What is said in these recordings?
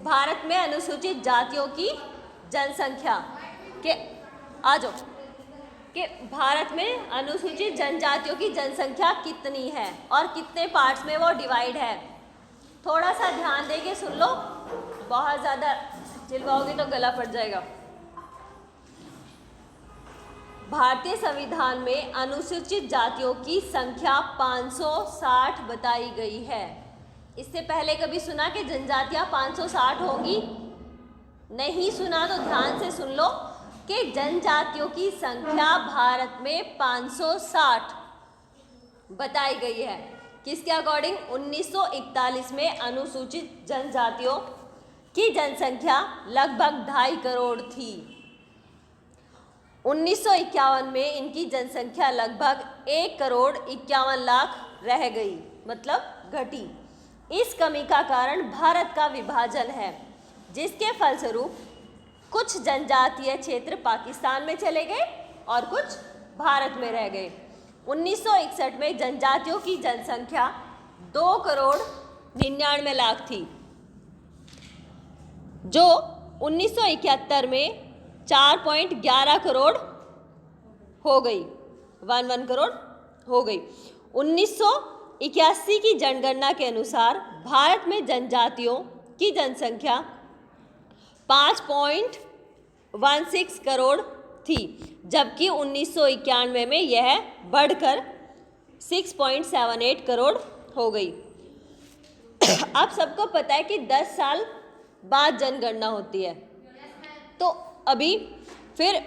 भारत में अनुसूचित जातियों की जनसंख्या के आ जाओ कि भारत में अनुसूचित जनजातियों की जनसंख्या कितनी है और कितने पार्ट्स में वो डिवाइड है। थोड़ा सा ध्यान देके सुन लो, बहुत ज़्यादा चिल्लाओगे तो गला फट जाएगा। भारतीय संविधान में अनुसूचित जातियों की संख्या 560 बताई गई है। इससे पहले कभी सुना कि जनजातियां 560 होंगी? नहीं सुना तो ध्यान से सुन लो कि जनजातियों की संख्या भारत में 560 बताई गई है। किसके अकॉर्डिंग? 1941 में अनुसूचित जनजातियों की जनसंख्या लगभग 2.5 करोड़ थी। 1951 में इनकी जनसंख्या लगभग 1 करोड़ 51 लाख रह गई, मतलब घटी। इस कमी का कारण भारत का विभाजन है, जिसके फलस्वरूप कुछ जनजातीय क्षेत्र पाकिस्तान में चले गए और कुछ भारत में रह गए। 1961 में जनजातियों की जनसंख्या 2 करोड़ 99 लाख थी, जो 1971 में 4.11 करोड़ हो गई, 1 करोड़ हो गई। 1981 की जनगणना के अनुसार भारत में जनजातियों की जनसंख्या 5.16 करोड़ थी, जबकि 1991 में यह बढ़कर 6.78 करोड़ हो गई। आप सबको पता है कि 10 साल बाद जनगणना होती है, तो अभी फिर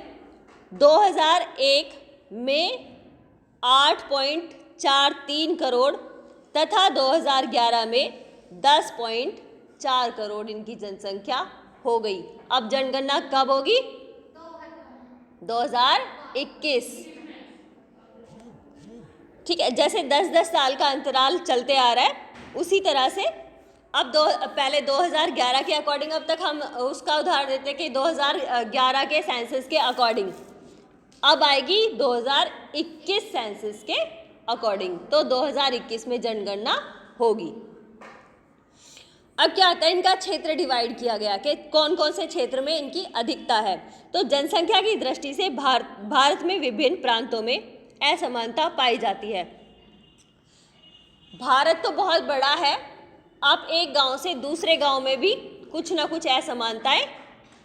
2001 में 8.43 करोड़ तथा 2011 में 10.4 करोड़ इनकी जनसंख्या हो गई। अब जनगणना कब होगी? 2021। ठीक है, जैसे 10-10 साल का अंतराल चलते आ रहा है, उसी तरह से अब पहले 2011 के अकॉर्डिंग, अब तक हम उसका उदाहरण देते हैं कि 2011 के सेंसस के अकॉर्डिंग, अब आएगी 2021 सेंसस के अकॉर्डिंग, तो 2021 में जनगणना होगी। अब क्या आता है, इनका क्षेत्र डिवाइड किया गया कि कौन कौन से क्षेत्र में इनकी अधिकता है। तो जनसंख्या की दृष्टि से भारत में विभिन्न प्रांतों में असमानता पाई जाती है। भारत तो बहुत बड़ा है, आप एक गांव से दूसरे गांव में भी कुछ ना कुछ असमानताएं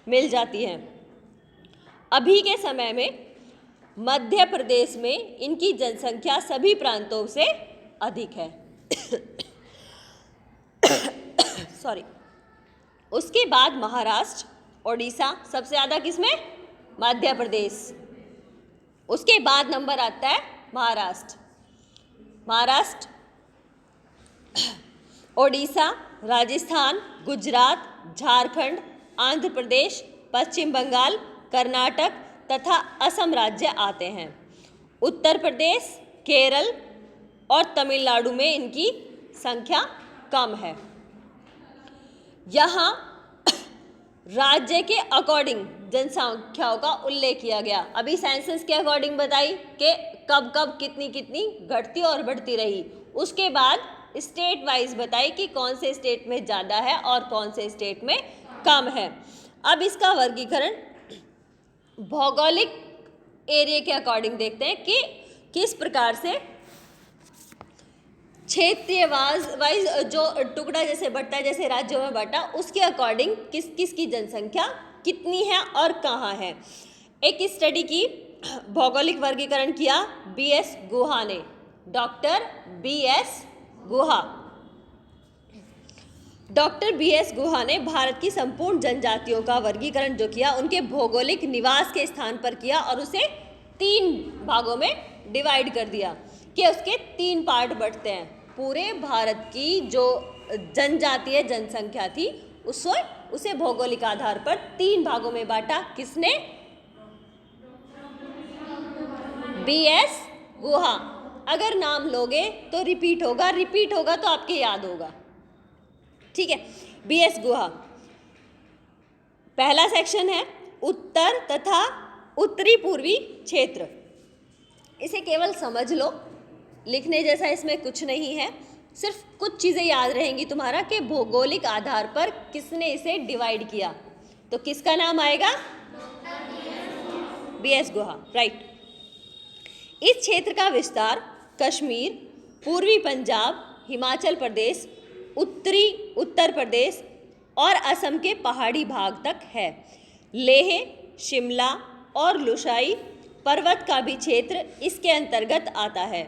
मिल जाती हैं। अभी के समय में मध्य प्रदेश में इनकी जनसंख्या सभी प्रांतों से अधिक है। सॉरी। उसके बाद महाराष्ट्र, ओडिशा, सबसे ज़्यादा किसमें? मध्य प्रदेश। उसके बाद नंबर आता है महाराष्ट्र, ओडिशा, राजस्थान, गुजरात, झारखंड, आंध्र प्रदेश, पश्चिम बंगाल, कर्नाटक तथा असम राज्य आते हैं। उत्तर प्रदेश, केरल और तमिलनाडु में इनकी संख्या कम है। यहाँ राज्य के अकॉर्डिंग जनसंख्याओं का उल्लेख किया गया। अभी सेंसस के अकॉर्डिंग बताई कि कब कब कितनी कितनी घटती और बढ़ती रही। उसके बाद स्टेट वाइज बताई कि कौन से स्टेट में ज़्यादा है और कौन से स्टेट में कम है। अब इसका वर्गीकरण भौगोलिक एरिया के अकॉर्डिंग देखते हैं कि किस प्रकार से क्षेत्रीय वाइज जो टुकड़ा जैसे बढ़ता है, जैसे राज्यों में बढ़ता, उसके अकॉर्डिंग किसकी जनसंख्या कितनी है और कहाँ है। एक स्टडी की भौगोलिक वर्गीकरण किया बीएस गुहा ने, डॉक्टर बीएस गुहा ने भारत की संपूर्ण जनजातियों का वर्गीकरण जो किया, उनके भौगोलिक निवास के स्थान पर किया और उसे 3 भागों में डिवाइड कर दिया कि उसके 3 पार्ट बढ़ते हैं। पूरे भारत की जो जनजातीय जनसंख्या थी उसे भौगोलिक आधार पर 3 भागों में बांटा। किसने? बीएस गुहा। अगर नाम लोगे तो रिपीट होगा तो आपके याद होगा। ठीक है, बीएस गुहा। पहला सेक्शन है उत्तर तथा उत्तरी पूर्वी क्षेत्र। इसे केवल समझ लो, लिखने जैसा इसमें कुछ नहीं है। सिर्फ कुछ चीज़ें याद रहेंगी तुम्हारा कि भौगोलिक आधार पर किसने इसे डिवाइड किया, तो किसका नाम आएगा? बीएस गुहा, राइट। इस क्षेत्र का विस्तार कश्मीर, पूर्वी पंजाब, हिमाचल प्रदेश, उत्तरी उत्तर प्रदेश और असम के पहाड़ी भाग तक है। लेह, शिमला और लुसाई पर्वत का भी क्षेत्र इसके अंतर्गत आता है।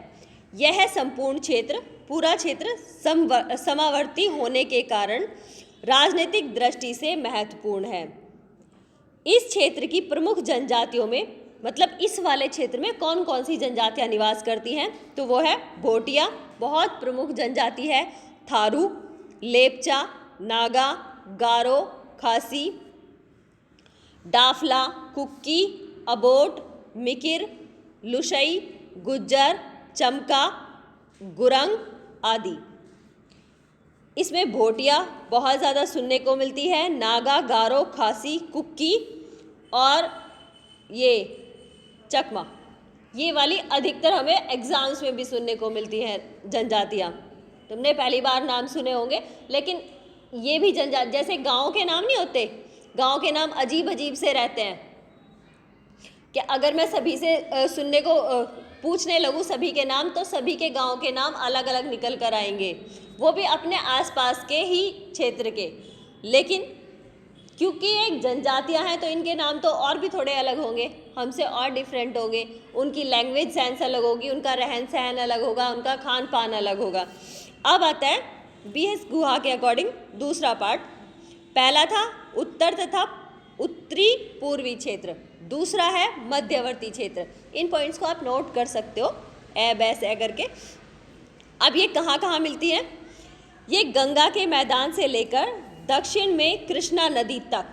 यह संपूर्ण क्षेत्र, पूरा क्षेत्र समावर्ती होने के कारण राजनीतिक दृष्टि से महत्वपूर्ण है। इस क्षेत्र की प्रमुख जनजातियों में, मतलब इस वाले क्षेत्र में कौन कौन सी जनजातियां निवास करती हैं, तो वो है भोटिया, बहुत प्रमुख जनजाति है, थारू, लेपचा, नागा, गारो, खासी, डाफला, कुक्की, अबोट, मिकिर, लुशई, गुज्जर, चमका, गुरंग आदि। इसमें भोटिया बहुत ज़्यादा सुनने को मिलती है, नागा, गारो, खासी, कुक्की और ये चकमा, ये वाली अधिकतर हमें एग्जाम्स में भी सुनने को मिलती हैं जनजातियाँ। तुमने पहली बार नाम सुने होंगे, लेकिन ये भी जनजाति, जैसे गाँव के नाम नहीं होते, गाँव के नाम अजीब अजीब से रहते हैं कि अगर मैं सभी से सुनने को पूछने लगूँ सभी के नाम, तो सभी के गांव के नाम अलग अलग निकल कर आएंगे, वो भी अपने आसपास के ही क्षेत्र के। लेकिन क्योंकि एक जनजातियां हैं तो इनके नाम तो और भी थोड़े अलग होंगे, हमसे और डिफरेंट होंगे, उनकी लैंग्वेज सेंस अलग होगी, उनका रहन सहन अलग होगा, उनका खान पान अलग होगा। अब आता है बीएस गुहा के अकॉर्डिंग दूसरा पार्ट। पहला था उत्तर तथा उत्तरी पूर्वी क्षेत्र, दूसरा है मध्यवर्ती क्षेत्र। इन पॉइंट्स को आप नोट कर सकते हो ए बैस ए करके। अब ये कहाँ कहाँ मिलती है? ये गंगा के मैदान से लेकर दक्षिण में कृष्णा नदी तक,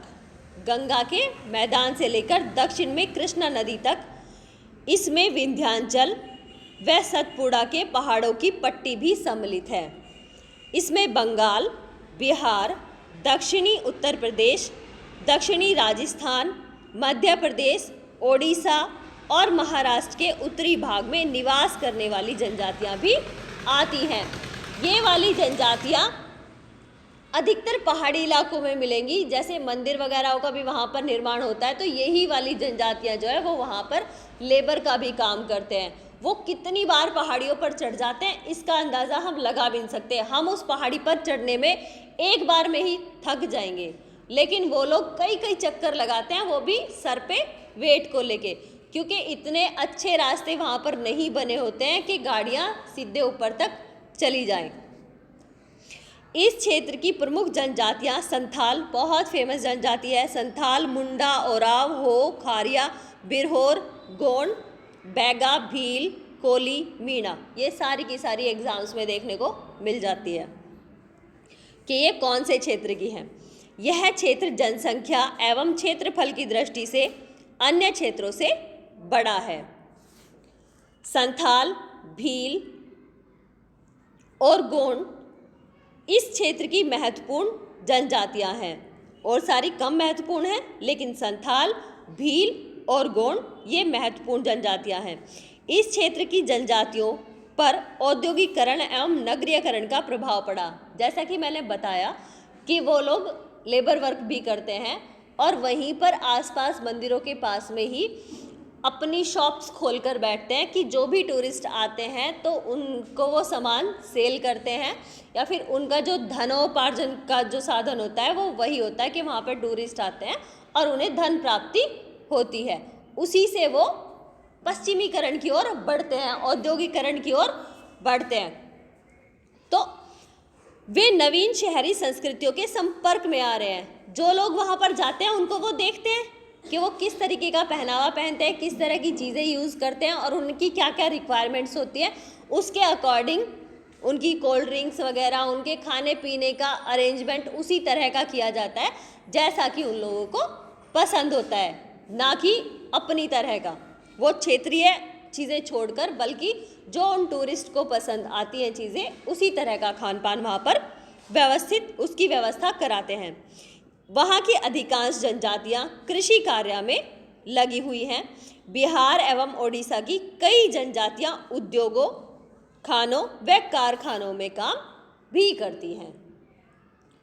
गंगा के मैदान से लेकर दक्षिण में कृष्णा नदी तक। इसमें विंध्याचल व सतपुड़ा के पहाड़ों की पट्टी भी सम्मिलित है। इसमें बंगाल, बिहार, दक्षिणी उत्तर प्रदेश, दक्षिणी राजस्थान, मध्य प्रदेश, ओडिशा और महाराष्ट्र के उत्तरी भाग में निवास करने वाली जनजातियां भी आती हैं। ये वाली जनजातियां अधिकतर पहाड़ी इलाकों में मिलेंगी, जैसे मंदिर वगैरह का भी वहाँ पर निर्माण होता है, तो यही वाली जनजातियाँ जो है वो वहाँ पर लेबर का भी काम करते हैं। वो कितनी बार पहाड़ियों पर चढ़ जाते हैं इसका अंदाज़ा हम लगा भी नहीं सकते। हम उस पहाड़ी पर चढ़ने में एक बार में ही थक जाएंगे, लेकिन वो लोग कई कई चक्कर लगाते हैं, वो भी सर पे वेट को लेके, क्योंकि इतने अच्छे रास्ते वहाँ पर नहीं बने होते हैं कि गाड़ियाँ सीधे ऊपर तक चली जाएं। इस क्षेत्र की प्रमुख जनजातियां संथाल, बहुत फेमस जनजाति है, संथाल, मुंडा, ओराव, हो, खारिया, बिरहोर, गोंड, बैगा, भील, कोली, मीणा, ये सारी की सारी एग्जाम्स में देखने को मिल जाती है कि ये कौन से क्षेत्र की हैं। यह क्षेत्र जनसंख्या एवं क्षेत्रफल की दृष्टि से अन्य क्षेत्रों से बड़ा है। संथाल, भील और गोंड इस क्षेत्र की महत्वपूर्ण जनजातियां हैं, और सारी कम महत्वपूर्ण हैं, लेकिन संथाल, भील और गोंड ये महत्वपूर्ण जनजातियां हैं। इस क्षेत्र की जनजातियों पर औद्योगिकरण एवं नगरीकरण का प्रभाव पड़ा। जैसा कि मैंने बताया कि वो लोग लेबर वर्क भी करते हैं और वहीं पर आसपास मंदिरों के पास में ही अपनी शॉप्स खोलकर बैठते हैं कि जो भी टूरिस्ट आते हैं तो उनको वो सामान सेल करते हैं, या फिर उनका जो धनोपार्जन का जो साधन होता है वो वही होता है कि वहाँ पर टूरिस्ट आते हैं और उन्हें धन प्राप्ति होती है। उसी से वो पश्चिमीकरण की ओर बढ़ते हैं, औद्योगिकरण की ओर बढ़ते हैं। तो वे नवीन शहरी संस्कृतियों के संपर्क में आ रहे हैं। जो लोग वहाँ पर जाते हैं उनको वो देखते हैं कि वो किस तरीके का पहनावा पहनते हैं, किस तरह की चीज़ें यूज़ करते हैं और उनकी क्या क्या रिक्वायरमेंट्स होती है, उसके अकॉर्डिंग उनकी कोल्ड ड्रिंक्स वगैरह, उनके खाने पीने का अरेंजमेंट उसी तरह का किया जाता है जैसा कि उन लोगों को पसंद होता है, ना कि अपनी तरह का। वो क्षेत्रीय चीज़ें छोड़कर बल्कि जो उन टूरिस्ट को पसंद आती हैं चीज़ें, उसी तरह का खान पान वहाँ पर व्यवस्थित उसकी व्यवस्था कराते हैं। वहाँ की अधिकांश जनजातियाँ कृषि कार्य में लगी हुई हैं। बिहार एवं ओडिशा की कई जनजातियाँ उद्योगों, खानों व कारखानों में काम भी करती हैं।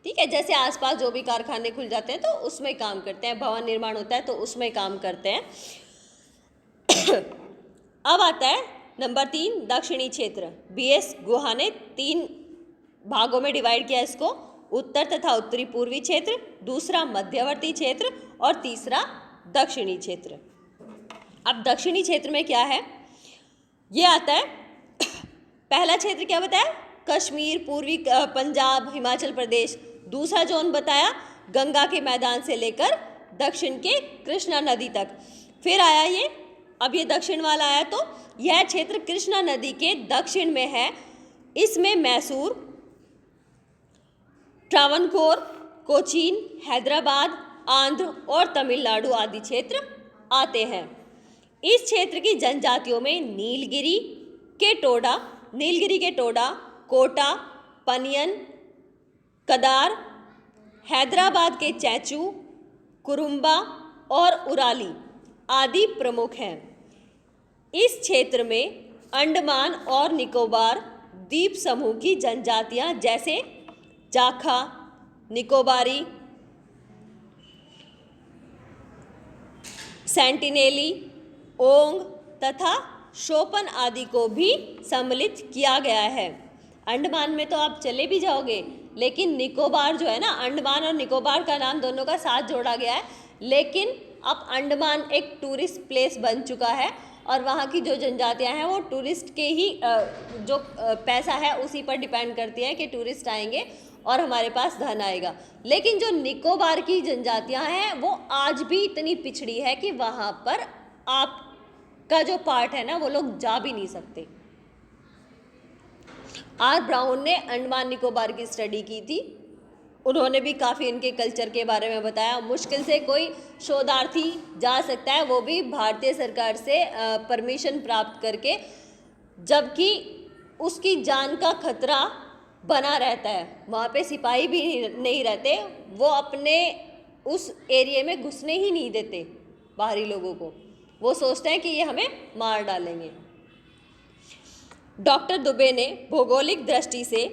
ठीक है, जैसे आसपास जो भी कारखाने खुल जाते हैं तो उसमें काम करते हैं, भवन निर्माण होता है तो उसमें काम करते हैं। अब आता है नंबर 3, दक्षिणी क्षेत्र। BS गुहा ने 3 भागों में डिवाइड किया इसको, उत्तर तथा उत्तरी पूर्वी क्षेत्र, दूसरा मध्यवर्ती क्षेत्र और तीसरा दक्षिणी क्षेत्र। अब दक्षिणी क्षेत्र में क्या है, ये आता है पहला क्षेत्र क्या बताया, कश्मीर, पूर्वी पंजाब, हिमाचल प्रदेश। दूसरा जोन बताया गंगा के मैदान से लेकर दक्षिण के कृष्णा नदी तक। फिर आया ये, अब ये दक्षिण वाला आया, तो यह क्षेत्र कृष्णा नदी के दक्षिण में है। इसमें मैसूर, ट्रावनकोर, कोचीन, हैदराबाद, आंध्र और तमिलनाडु आदि क्षेत्र आते हैं। इस क्षेत्र की जनजातियों में नीलगिरी के टोडा, कोटा, पनियन, कदार, हैदराबाद के चैचू, कुरुम्बा और उराली आदि प्रमुख हैं। इस क्षेत्र में अंडमान और निकोबार द्वीप समूह की जनजातियां जैसे जाखा, निकोबारी, सेंटिनेली, ओंग तथा शोपन आदि को भी सम्मिलित किया गया है। अंडमान में तो आप चले भी जाओगे, लेकिन निकोबार जो है ना, अंडमान और निकोबार का नाम दोनों का साथ जोड़ा गया है, लेकिन अब अंडमान एक टूरिस्ट प्लेस बन चुका है और वहाँ की जो जनजातियाँ हैं वो टूरिस्ट के ही जो पैसा है उसी पर डिपेंड करती हैं कि टूरिस्ट आएंगे और हमारे पास धन आएगा। लेकिन जो निकोबार की जनजातियाँ हैं वो आज भी इतनी पिछड़ी है कि वहाँ पर आपका जो पार्ट है ना वो लोग जा भी नहीं सकते। आर ब्राउन ने अंडमान निकोबार की स्टडी की थी, उन्होंने भी काफ़ी इनके कल्चर के बारे में बताया। मुश्किल से कोई शोधार्थी जा सकता है, वो भी भारतीय सरकार से परमिशन प्राप्त करके, जबकि उसकी जान का खतरा बना रहता है। वहाँ पे सिपाही भी नहीं रहते, वो अपने उस एरिया में घुसने ही नहीं देते बाहरी लोगों को, वो सोचते हैं कि ये हमें मार डालेंगे। डॉक्टर दुबे ने भौगोलिक दृष्टि से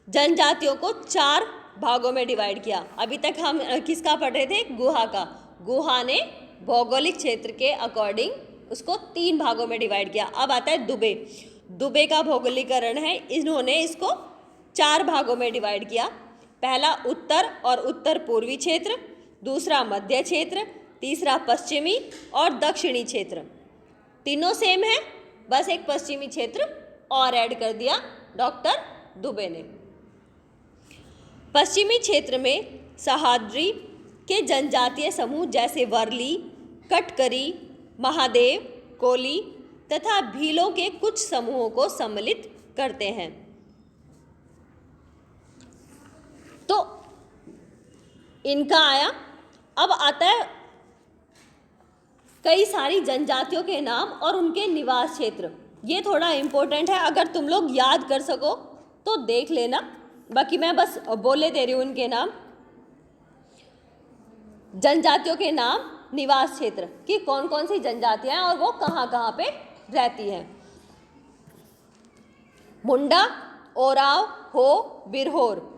जनजातियों को 4 भागों में डिवाइड किया। अभी तक हम किसका पढ़ रहे थे, गुहा का। गुहा ने भौगोलिक क्षेत्र के अकॉर्डिंग उसको 3 भागों में डिवाइड किया। अब आता है दुबे का भौगोलिकरण है, इन्होंने इसको 4 भागों में डिवाइड किया। पहला उत्तर और उत्तर पूर्वी क्षेत्र, दूसरा मध्य क्षेत्र, तीसरा पश्चिमी और दक्षिणी क्षेत्र। तीनों सेम है, बस एक पश्चिमी क्षेत्र और ऐड कर दिया डॉक्टर दुबे ने। पश्चिमी क्षेत्र में सह्याद्री के जनजातीय समूह जैसे वर्ली, कटकरी, महादेव, कोली तथा भीलों के कुछ समूहों को सम्मिलित करते हैं। तो इनका आया। अब आता है कई सारी जनजातियों के नाम और उनके निवास क्षेत्र। ये थोड़ा इम्पोर्टेंट है, अगर तुम लोग याद कर सको तो देख लेना, बाकी मैं बस बोले दे रही हूँ उनके नाम। जनजातियों के नाम, निवास क्षेत्र कि कौन कौन सी जनजातियां हैं और वो कहाँ कहाँ पे रहती हैं। मुंडा, ओराव, हो, बिरहोर,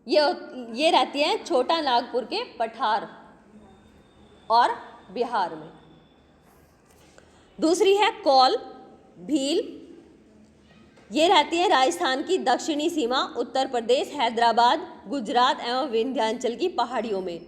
ये रहती हैं छोटा नागपुर के पठार और बिहार में। दूसरी है कौल, भील, ये रहती है राजस्थान की दक्षिणी सीमा, उत्तर प्रदेश, हैदराबाद, गुजरात एवं विंध्याचल की पहाड़ियों में।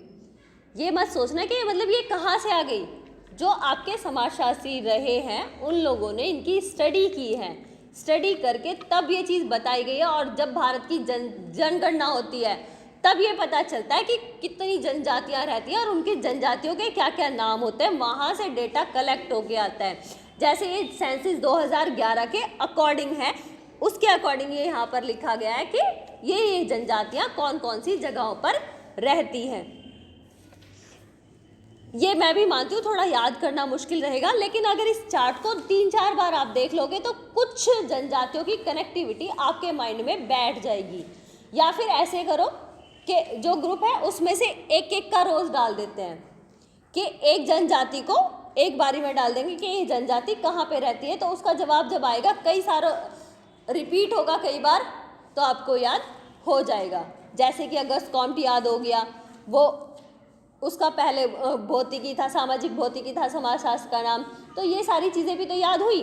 ये मत सोचना कि मतलब ये कहाँ से आ गई, जो आपके समाजशास्त्री रहे हैं उन लोगों ने इनकी स्टडी की है, स्टडी करके तब ये चीज़ बताई गई है। और जब भारत की जनगणना होती है तब ये पता चलता है कि कितनी जनजातियाँ रहती हैं और उनकी जनजातियों के क्या क्या नाम होते हैं, वहाँ से डेटा कलेक्ट होके आता है। जैसे ये सेंसस 2011 के अकॉर्डिंग है, उसके अकॉर्डिंग ये यहाँ पर लिखा गया है कि ये जनजातियाँ कौन कौन सी जगहों पर रहती हैं। ये मैं भी मानती हूँ थोड़ा याद करना मुश्किल रहेगा, लेकिन अगर इस चार्ट को 3-4 बार आप देख लोगे तो कुछ जनजातियों की कनेक्टिविटी आपके माइंड में बैठ जाएगी। या फिर ऐसे करो कि जो ग्रुप है उसमें से एक एक का रोज डाल देते हैं कि एक जनजाति को एक बारी में डाल देंगे कि ये जनजाति कहाँ पे रहती है, तो उसका जवाब जब आएगा कई सारा रिपीट होगा कई बार, तो आपको याद हो जाएगा। जैसे कि अगस्त कॉम्ट याद हो गया, वो उसका पहले भौतिकी था, सामाजिक भौतिकी था समाजशास्त्र का नाम, तो ये सारी चीज़ें भी तो याद हुई।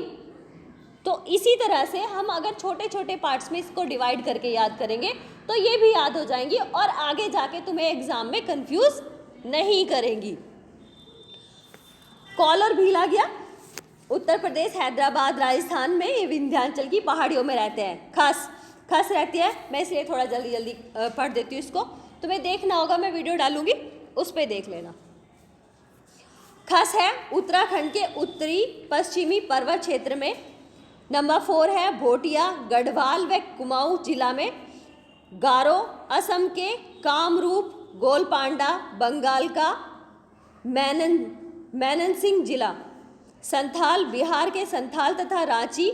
तो इसी तरह से हम अगर छोटे छोटे पार्ट्स में इसको डिवाइड करके याद करेंगे तो ये भी याद हो जाएंगी और आगे जाके तुम्हें एग्जाम में कंफ्यूज नहीं करेंगी। कौल और भील आ गया। उत्तर प्रदेश, हैदराबाद, राजस्थान में ये विंध्याचल की पहाड़ियों में रहते हैं। खस रहती है, मैं इसलिए थोड़ा जल्दी जल्दी पढ़ देती हूँ इसको, तुम्हें देखना होगा, मैं वीडियो डालूंगी उस पर देख लेना। खस है उत्तराखंड के उत्तरी पश्चिमी पर्वत क्षेत्र में। नंबर 4 है भोटिया, गढ़वाल व कुमाऊं जिला में। गारो असम के कामरूप, गोलपांडा बंगाल का मैनसिंह जिला। संथाल बिहार के संथाल तथा रांची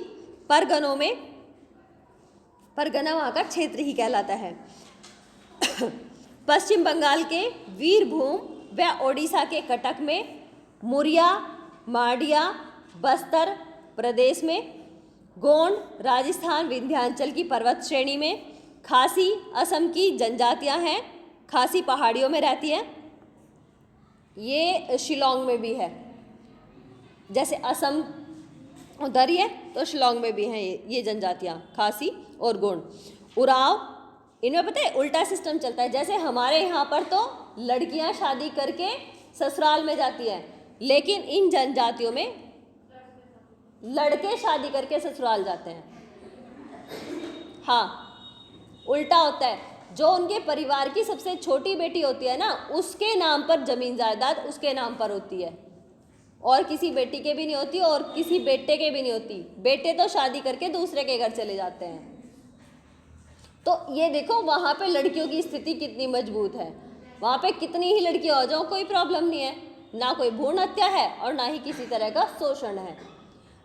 परगनों में, परगना वहाँ का क्षेत्र ही कहलाता है। पश्चिम बंगाल के वीरभूम व ओडिशा के कटक में। मुरिया माडिया बस्तर प्रदेश में। गोंड राजस्थान विंध्याचल की पर्वत श्रेणी में। खासी असम की जनजातियां हैं, खासी पहाड़ियों में रहती हैं। ये शिलोंग में भी है, जैसे असम उधर ही है तो शिलोंग में भी हैं ये जनजातियां, खासी और गोंड। उराव, इनमें पता है उल्टा सिस्टम चलता है। जैसे हमारे यहाँ पर तो लड़कियां शादी करके ससुराल में जाती हैं, लेकिन इन जनजातियों में लड़के शादी करके ससुराल जाते हैं। हाँ, उल्टा होता है। जो उनके परिवार की सबसे छोटी बेटी होती है ना, उसके नाम पर जमीन जायदाद उसके नाम पर होती है, और किसी बेटी के भी नहीं होती और किसी बेटे के भी नहीं होती। बेटे तो शादी करके दूसरे के घर चले जाते हैं। तो ये देखो वहाँ पे लड़कियों की स्थिति कितनी मजबूत है। वहाँ पे कितनी ही लड़कियाँ हो जाओ कोई प्रॉब्लम नहीं है, ना कोई भ्रूण हत्या है और ना ही किसी तरह का शोषण है।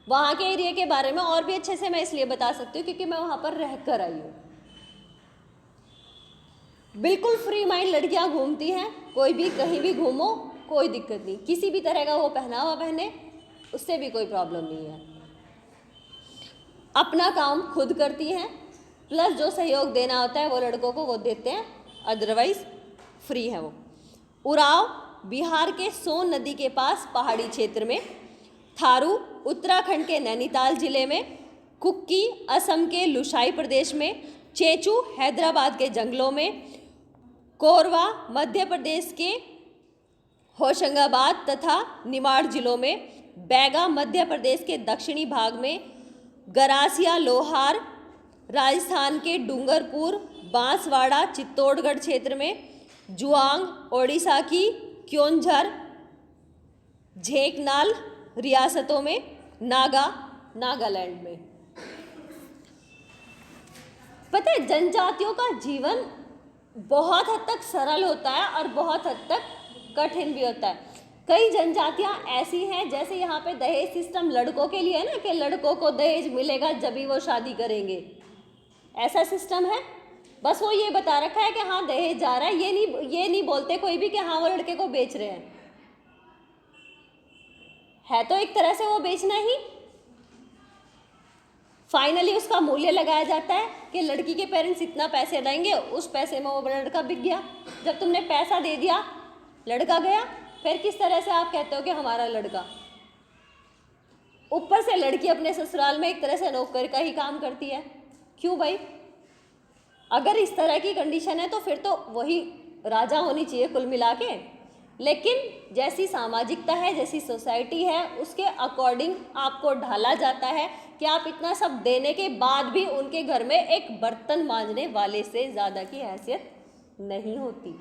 वहाँ के एरिया के बारे में और भी अच्छे से मैं इसलिए बता सकती हूँ क्योंकि मैं वहाँ पर रह कर आई हूँ। बिल्कुल फ्री माइंड लड़कियाँ घूमती हैं, कोई भी कहीं भी घूमो कोई दिक्कत नहीं, किसी भी तरह का वो पहनावा पहने उससे भी कोई प्रॉब्लम नहीं है। अपना काम खुद करती हैं, प्लस जो सहयोग देना होता है वो लड़कों को वो देते हैं, अदरवाइज फ्री है वो। उराव बिहार के सोन नदी के पास पहाड़ी क्षेत्र में। थारू उत्तराखंड के नैनीताल जिले में। कुक्की असम के लुसाई प्रदेश में। चेचू हैदराबाद के जंगलों में। कोरवा मध्य प्रदेश के होशंगाबाद तथा निमाड़ जिलों में। बैगा मध्य प्रदेश के दक्षिणी भाग में। गरासिया लोहार राजस्थान के डूंगरपुर, बांसवाड़ा, चित्तौड़गढ़ क्षेत्र में। जुआंग ओडिशा की क्योंझर, झेकनाल रियासतों में। नागालैंड में। पता है जनजातियों का जीवन बहुत हद तक सरल होता है और बहुत हद तक कठिन भी होता है। कई जनजातियां ऐसी हैं, जैसे यहाँ पे दहेज सिस्टम लड़कों के लिए है ना, कि लड़कों को दहेज मिलेगा जब भी वो शादी करेंगे, ऐसा सिस्टम है। बस वो ये बता रखा है कि हाँ दहेज जा रहा है, ये नहीं बोलते कोई भी कि हाँ वो लड़के को बेच रहे हैं। है तो एक तरह से वो बेचना ही। फाइनली उसका मूल्य लगाया जाता है कि लड़की के पेरेंट्स इतना पैसे देंगे, उस पैसे में वो लड़का बिक गया। जब तुमने पैसा दे दिया लड़का गया, फिर किस तरह से आप कहते हो कि हमारा लड़का। ऊपर से लड़की अपने ससुराल में एक तरह से नौकर का ही काम करती है। क्यों भाई? अगर इस तरह की कंडीशन है तो फिर तो वही राजा होनी चाहिए कुल मिला के। लेकिन जैसी सामाजिकता है, जैसी सोसाइटी है, उसके अकॉर्डिंग आपको ढाला जाता है कि आप इतना सब देने के बाद भी उनके घर में एक बर्तन मांजने वाले से ज़्यादा की हैसियत नहीं होती।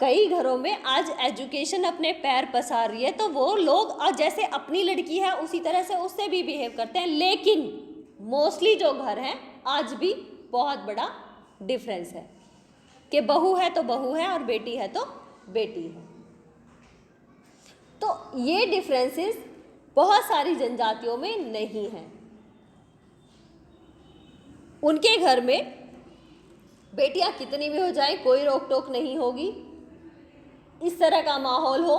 कई घरों में आज एजुकेशन अपने पैर पसार रही है, तो वो लोग जैसे अपनी लड़की है उसी तरह से उससे भी बिहेव करते हैं। लेकिन मोस्टली जो घर हैं आज भी बहुत बड़ा डिफरेंस है कि बहू है तो बहू है और बेटी है तो बेटी है। तो ये डिफरेंसेस बहुत सारी जनजातियों में नहीं है। उनके घर में बेटियां कितनी भी हो जाए कोई रोक टोक नहीं होगी, इस तरह का माहौल हो।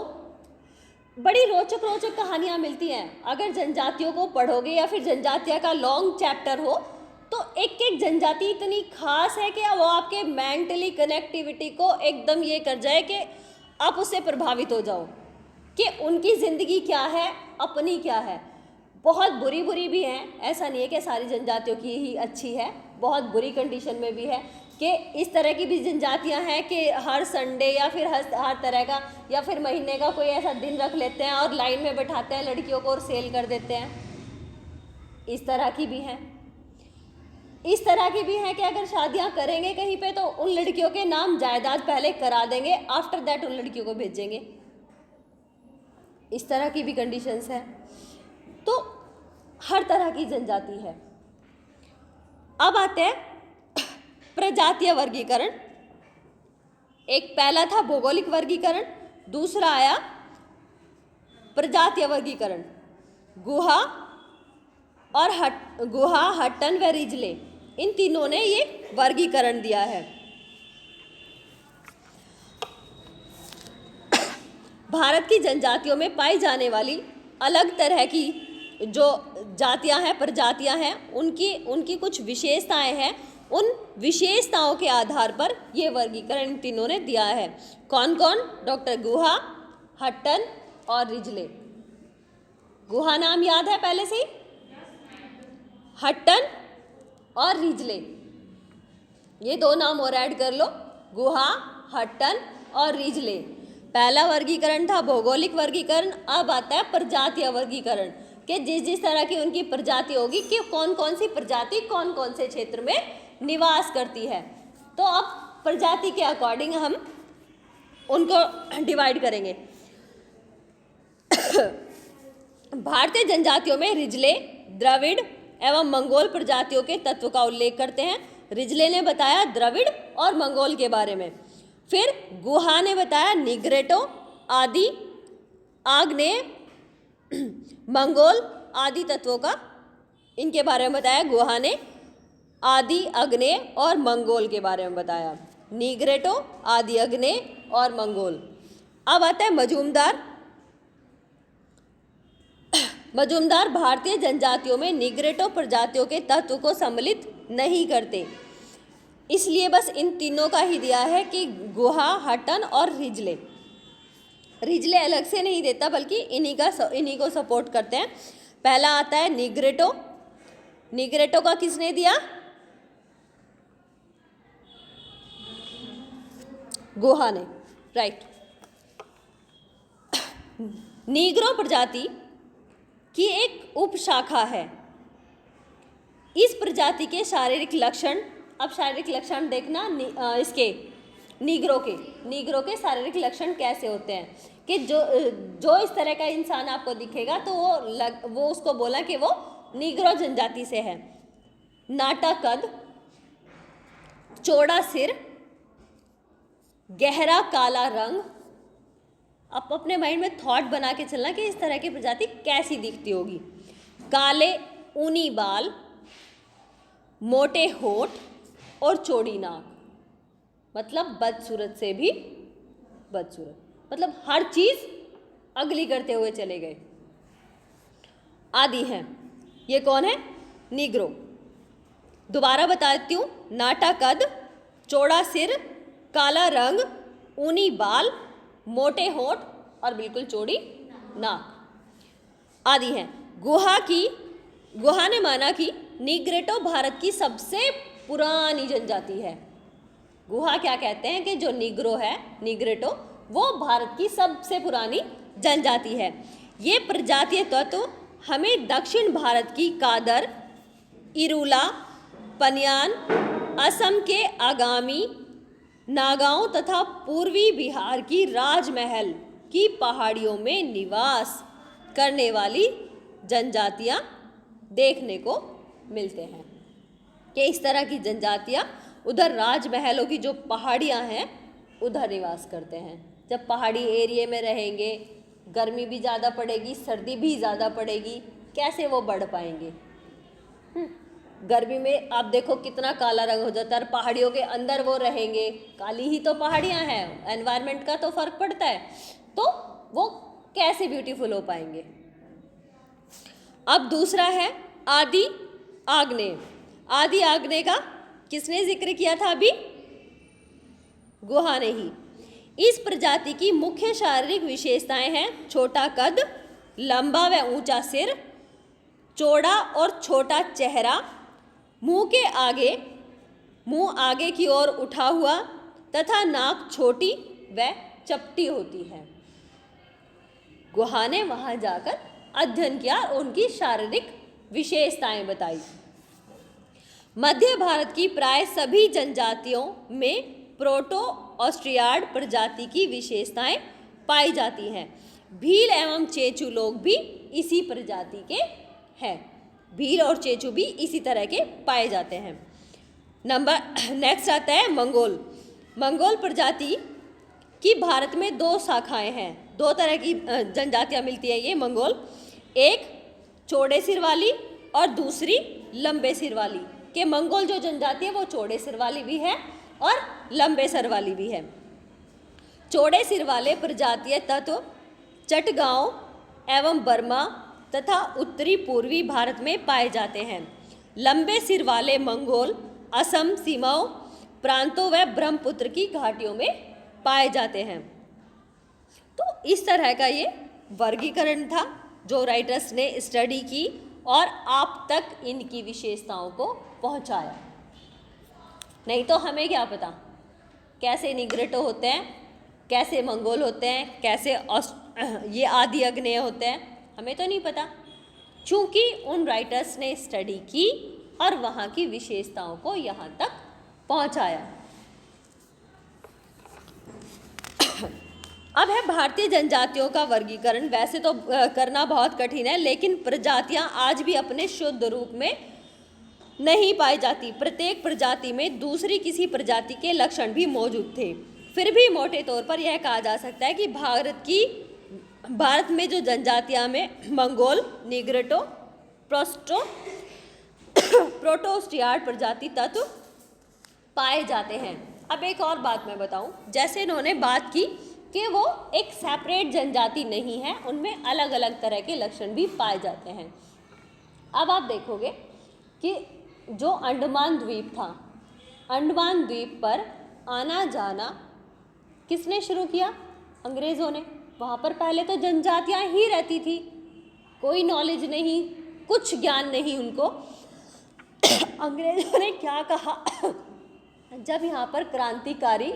बड़ी रोचक कहानियां मिलती हैं। अगर जनजातियों को पढ़ोगे या फिर जनजातियों का लॉन्ग चैप्टर हो तो एक एक जनजाति इतनी खास है कि वो आपके मेंटली कनेक्टिविटी को एकदम ये कर जाए कि आप उससे प्रभावित हो जाओ कि उनकी ज़िंदगी क्या है, अपनी क्या है। बहुत बुरी बुरी भी हैं, ऐसा नहीं है कि सारी जनजातियों की ही अच्छी है, बहुत बुरी कंडीशन में भी है कि इस तरह की भी जनजातियां हैं कि हर संडे या फिर हर तरह का या फिर महीने का कोई ऐसा दिन रख लेते हैं और लाइन में बैठाते हैं लड़कियों को और सेल कर देते हैं। इस तरह की भी हैं। इस तरह की भी हैं कि अगर शादियां करेंगे कहीं पे तो उन लड़कियों के नाम जायदाद पहले करा देंगे, आफ्टर दैट उन लड़कियों को भेजेंगे। इस तरह की भी कंडीशंस हैं। तो हर तरह की जनजाति है। अब आते हैं प्रजातीय वर्गीकरण। एक पहला था भौगोलिक वर्गीकरण, दूसरा आया प्रजातीय वर्गीकरण। गुहा और गुहा, हट्टन व रिजले, इन तीनों ने ये वर्गीकरण दिया है। भारत की जनजातियों में पाई जाने वाली अलग तरह की जो जातियां हैं, प्रजातियां हैं, उनकी कुछ विशेषताएं हैं। उन विशेषताओं के आधार पर ये वर्गीकरण इन तीनों ने दिया है। कौन कौन? डॉक्टर गुहा, हट्टन और रिजले। गुहा नाम याद है पहले से ही? हट्टन और रिजले, ये दो नाम और ऐड कर लो, गुहा, हट्टन और रिजले। पहला वर्गीकरण था भौगोलिक वर्गीकरण। अब आता है प्रजातीय वर्गीकरण कि जिस जिस तरह की उनकी प्रजाति होगी कि कौन कौन सी प्रजाति कौन कौन से क्षेत्र में निवास करती है। तो अब प्रजाति के अकॉर्डिंग हम उनको डिवाइड करेंगे। भारतीय जनजातियों में रिजले, द्रविड़ एवं मंगोल प्रजातियों के तत्व का उल्लेख करते हैं। रिजले ने बताया द्रविड़ और मंगोल के बारे में। फिर गुहा ने बताया निग्रेटो, आदि, आग्नेय, मंगोल आदि तत्वों का, इनके बारे में बताया। गुहा ने आदि, अग्नेय और मंगोल के बारे में बताया। निग्रेटो, आदि, अग्नेय और मंगोल। अब आता है मजूमदार। मजूमदार भारतीय जनजातियों में निग्रेटो प्रजातियों के तत्व को सम्मिलित नहीं करते, इसलिए बस इन तीनों का ही दिया है कि गुहा, हट्टन और रिजले। रिजले अलग से नहीं देता बल्कि इन्हीं को सपोर्ट करते हैं। पहला आता है निग्रेटो। निग्रेटो का किसने दिया? गुहा ने, राइट। नीग्रो प्रजाति की एक उपशाखा है। इस प्रजाति के शारीरिक लक्षण, अब शारीरिक लक्षण देखना इसके नीग्रो के शारीरिक लक्षण कैसे होते हैं कि जो इस तरह का इंसान आपको दिखेगा तो वो उसको बोला कि वो नीग्रो जनजाति से है। नाटा कद, चौड़ा सिर, गहरा काला रंग। आप अपने माइंड में थॉट बना के चलना कि इस तरह की प्रजाति कैसी दिखती होगी। काले ऊनी बाल, मोटे होठ और चौड़ी नाक, मतलब बदसूरत से भी बदसूरत, मतलब हर चीज अगली करते हुए चले गए। आदि हैं। ये कौन है? नीग्रो। दोबारा बता देती हूँ। नाटा कद, चौड़ा सिर, काला रंग, ऊनी बाल, मोटे होठ और बिल्कुल चौड़ी नाक आदि हैं। गुहा ने माना कि निग्रेटो भारत की सबसे पुरानी जनजाति है। गुहा क्या कहते हैं कि जो निग्रो है, निग्रेटो, वो भारत की सबसे पुरानी जनजाति है। ये प्रजातीय तत्व हमें दक्षिण भारत की कादर, इरूला, पनियान, असम के आगामी, नागांव तथा पूर्वी बिहार की राजमहल की पहाड़ियों में निवास करने वाली जनजातियां देखने को मिलते हैं कि इस तरह की जनजातियां उधर राजमहलों की जो पहाड़ियां हैं उधर निवास करते हैं। जब पहाड़ी एरिया में रहेंगे, गर्मी भी ज़्यादा पड़ेगी, सर्दी भी ज़्यादा पड़ेगी, कैसे वो बढ़ पाएंगे? गर्मी में आप देखो कितना काला रंग हो जाता है, और पहाड़ियों के अंदर वो रहेंगे, काली ही तो पहाड़ियाँ हैं, एनवायरनमेंट का तो फर्क पड़ता है, तो वो कैसे ब्यूटीफुल हो पाएंगे? अब दूसरा है आदि आग्नेय। आदि आग्नेय का किसने जिक्र किया था अभी? गुहा ने ही। इस प्रजाति की मुख्य शारीरिक विशेषताएं हैं छोटा कद, लंबा व ऊंचा सिर, चौड़ा और छोटा चेहरा, मुंह आगे की ओर उठा हुआ तथा नाक छोटी व चपटी होती है। गुहा ने वहां जाकर अध्ययन किया और उनकी शारीरिक विशेषताएं बताई। मध्य भारत की प्राय सभी जनजातियों में प्रोटो ऑस्ट्रियाड प्रजाति की विशेषताएं पाई जाती हैं। भील एवं चेचू लोग भी इसी प्रजाति के हैं। भील और चेचू भी इसी तरह के पाए जाते हैं। नेक्स्ट आता है मंगोल। मंगोल प्रजाति की भारत में 2 शाखाएं हैं। 2 तरह की जनजातियां मिलती है ये मंगोल, एक चौड़े सिर वाली और दूसरी लंबे सिर वाली। के मंगोल जो जनजाति है वो चौड़े सिर वाली भी है और लंबे सिर वाली भी है। चौड़े सिर वाले प्रजातीय तत्व चटगांव एवं बर्मा तथा उत्तरी पूर्वी भारत में पाए जाते हैं। लंबे सिर वाले मंगोल असम सीमाओं प्रांतों व ब्रह्मपुत्र की घाटियों में पाए जाते हैं। तो इस तरह का ये वर्गीकरण था जो राइटर्स ने स्टडी की और आप तक इनकी विशेषताओं को पहुंचाया। नहीं तो हमें क्या पता कैसे निग्रोटो होते हैं, कैसे मंगोल होते हैं, कैसे ये आदि आग्नेय होते हैं, हमें तो नहीं पता। चूंकि उन राइटर्स ने स्टडी की और वहाँ की विशेषताओं को यहाँ तक पहुँचाया। अब है भारतीय जनजातियों का वर्गीकरण। वैसे तो करना बहुत कठिन है, लेकिन प्रजातियां आज भी अपने शुद्ध रूप में नहीं पाई जाती। प्रत्येक प्रजाति में दूसरी किसी प्रजाति के लक्षण भी मौजूद थे। फिर भी मोटे तौर पर यह कहा जा सकता है कि भारत में जो जनजातियां में मंगोल, निग्रोटो, प्रोटोस्टियार्ड प्रजाति तत्व पाए जाते हैं। अब एक और बात मैं बताऊं, जैसे इन्होंने बात की कि वो एक सेपरेट जनजाति नहीं है, उनमें अलग अलग तरह के लक्षण भी पाए जाते हैं। अब आप देखोगे कि जो अंडमान द्वीप था, अंडमान द्वीप पर आना जाना किसने शुरू किया? अंग्रेज़ों ने। वहाँ पर पहले तो जनजातियाँ ही रहती थी, कोई नॉलेज नहीं, कुछ ज्ञान नहीं उनको। अंग्रेज़ों ने क्या कहा, जब यहाँ पर क्रांतिकारी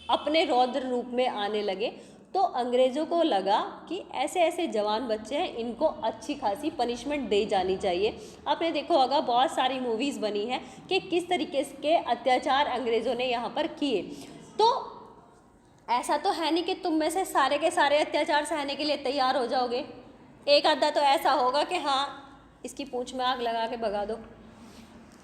अपने रौद्र रूप में आने लगे तो अंग्रेज़ों को लगा कि ऐसे ऐसे जवान बच्चे हैं, इनको अच्छी खासी पनिशमेंट दी जानी चाहिए। आपने देखा होगा बहुत सारी मूवीज़ बनी हैं कि किस तरीके के अत्याचार अंग्रेज़ों ने यहाँ पर किए। तो ऐसा तो है नहीं कि तुम में से सारे के सारे अत्याचार सहने के लिए तैयार हो जाओगे। एक आधा तो ऐसा होगा कि हाँ इसकी पूंछ में आग लगा के भगा दो,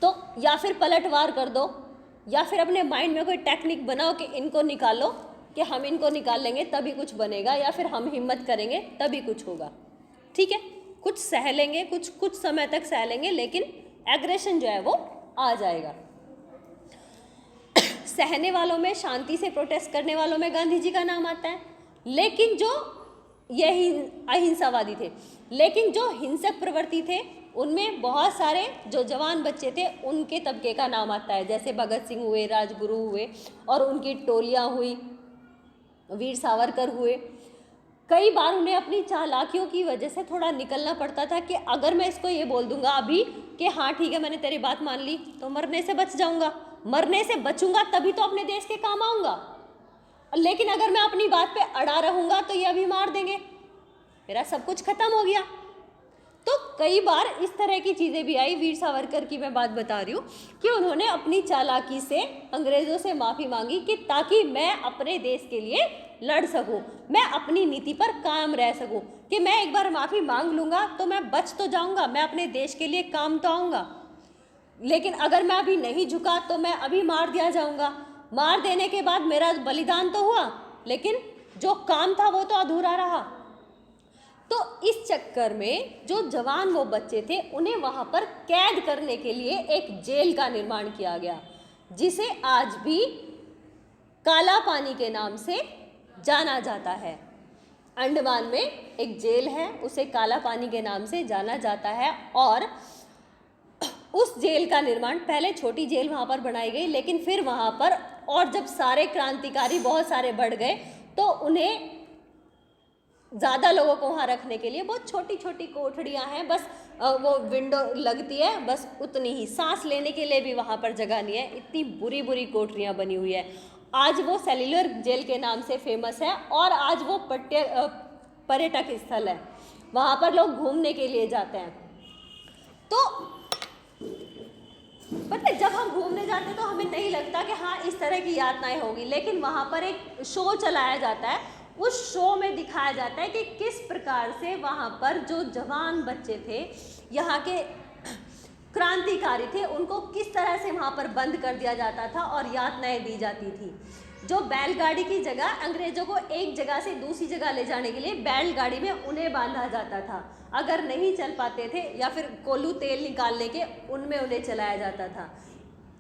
तो या फिर पलटवार कर दो, या फिर अपने माइंड में कोई टेक्निक बनाओ कि इनको निकालो, कि हम इनको निकाल लेंगे तभी कुछ बनेगा, या फिर हम हिम्मत करेंगे तभी कुछ होगा। ठीक है, कुछ सह लेंगे, कुछ समय तक सह लेंगे, लेकिन एग्रेशन जो है वो आ जाएगा। सहने वालों में, शांति से प्रोटेस्ट करने वालों में गांधी जी का नाम आता है, लेकिन जो यही अहिंसावादी थे, लेकिन जो हिंसक प्रवृत्ति थे उनमें बहुत सारे जो जवान बच्चे थे उनके तबके का नाम आता है। जैसे भगत सिंह हुए, राजगुरु हुए और उनकी टोलियां हुई, वीर सावरकर हुए। कई बार उन्हें अपनी चालाकियों की वजह से थोड़ा निकलना पड़ता था कि अगर मैं इसको ये बोल दूंगा अभी कि हाँ ठीक है मैंने तेरी बात मान ली, तो मरने से बच जाऊंगा, मरने से बचूंगा तभी तो अपने देश के काम आऊँगा। लेकिन अगर मैं अपनी बात पे अड़ा रहूँगा तो ये अभी मार देंगे, मेरा सब कुछ खत्म हो गया। तो कई बार इस तरह की चीज़ें भी आई। वीर सावरकर की मैं बात बता रही हूँ कि उन्होंने अपनी चालाकी से अंग्रेज़ों से माफ़ी मांगी कि ताकि मैं अपने देश के लिए लड़ सकूँ, मैं अपनी नीति पर कायम रह सकूँ, कि मैं एक बार माफ़ी मांग लूँगा तो मैं बच तो जाऊँगा, मैं अपने देश के लिए काम तो आऊँगा, लेकिन अगर मैं अभी नहीं झुका तो मैं अभी मार दिया जाऊँगा। मार देने के बाद मेरा बलिदान तो हुआ, लेकिन जो काम था वो तो अधूरा रहा। तो इस चक्कर में जो जवान वो बच्चे थे उन्हें वहाँ पर कैद करने के लिए एक जेल का निर्माण किया गया, जिसे आज भी काला पानी के नाम से जाना जाता है। अंडमान में एक जेल है, उसे काला पानी के नाम से जाना जाता है। और उस जेल का निर्माण, पहले छोटी जेल वहाँ पर बनाई गई, लेकिन फिर वहाँ पर, और जब सारे क्रांतिकारी बहुत सारे बढ़ गए तो उन्हें ज़्यादा लोगों को वहाँ रखने के लिए बहुत छोटी छोटी कोठड़ियाँ हैं, बस वो विंडो लगती है, बस उतनी ही, सांस लेने के लिए भी वहाँ पर जगह नहीं है, इतनी बुरी बुरी कोठरियाँ बनी हुई है। आज वो सेल्युलर जेल के नाम से फेमस है और आज वो पर्यटक स्थल है, वहाँ पर लोग घूमने के लिए जाते हैं। तो पता है, जब हम घूमने जाते हैं तो हमें नहीं लगता कि हाँ इस तरह की यातनाएं होगी, लेकिन वहाँ पर एक शो चलाया जाता है, उस शो में दिखाया जाता है कि किस प्रकार से वहाँ पर जो जवान बच्चे थे, यहाँ के क्रांतिकारी थे, उनको किस तरह से वहाँ पर बंद कर दिया जाता था और यातनाएं दी जाती थी। जो बैलगाड़ी की जगह अंग्रेजों को एक जगह से दूसरी जगह ले जाने के लिए बैलगाड़ी में उन्हें बांधा जाता था, अगर नहीं चल पाते थे या फिर कोल्हू तेल निकालने के उनमें उन्हें चलाया जाता था।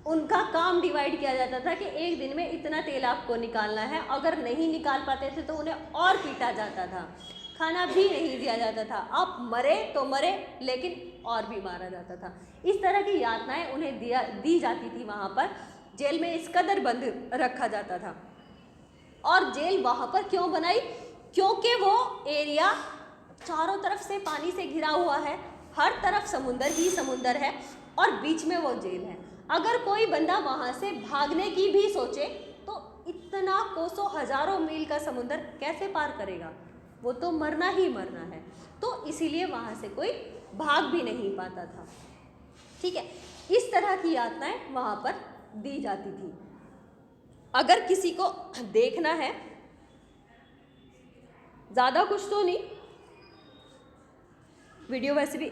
उनका काम डिवाइड किया जाता था कि एक दिन में इतना तेल आपको निकालना है, अगर नहीं निकाल पाते थे तो उन्हें और पीटा जाता था, खाना भी नहीं दिया जाता था, आप मरे तो मरे लेकिन और भी मारा जाता था। इस तरह की यातनाएं उन्हें दी जाती थी। वहाँ पर जेल में इस कदर बंद रखा जाता था। और जेल वहाँ पर क्यों बनाई? क्योंकि वो एरिया चारों तरफ से पानी से घिरा हुआ है, हर तरफ समुंदर ही समुंदर है और बीच में वो जेल है। अगर कोई बंदा वहाँ से भागने की भी सोचे तो इतना कोसों हजारों मील का समुंदर कैसे पार करेगा? वो तो मरना ही मरना है। तो इसीलिए वहाँ से कोई भाग भी नहीं पाता था। ठीक है, इस तरह की यातनाएं वहाँ पर दी जाती थी। अगर किसी को देखना है, ज़्यादा कुछ तो नहीं, वीडियो वैसे भी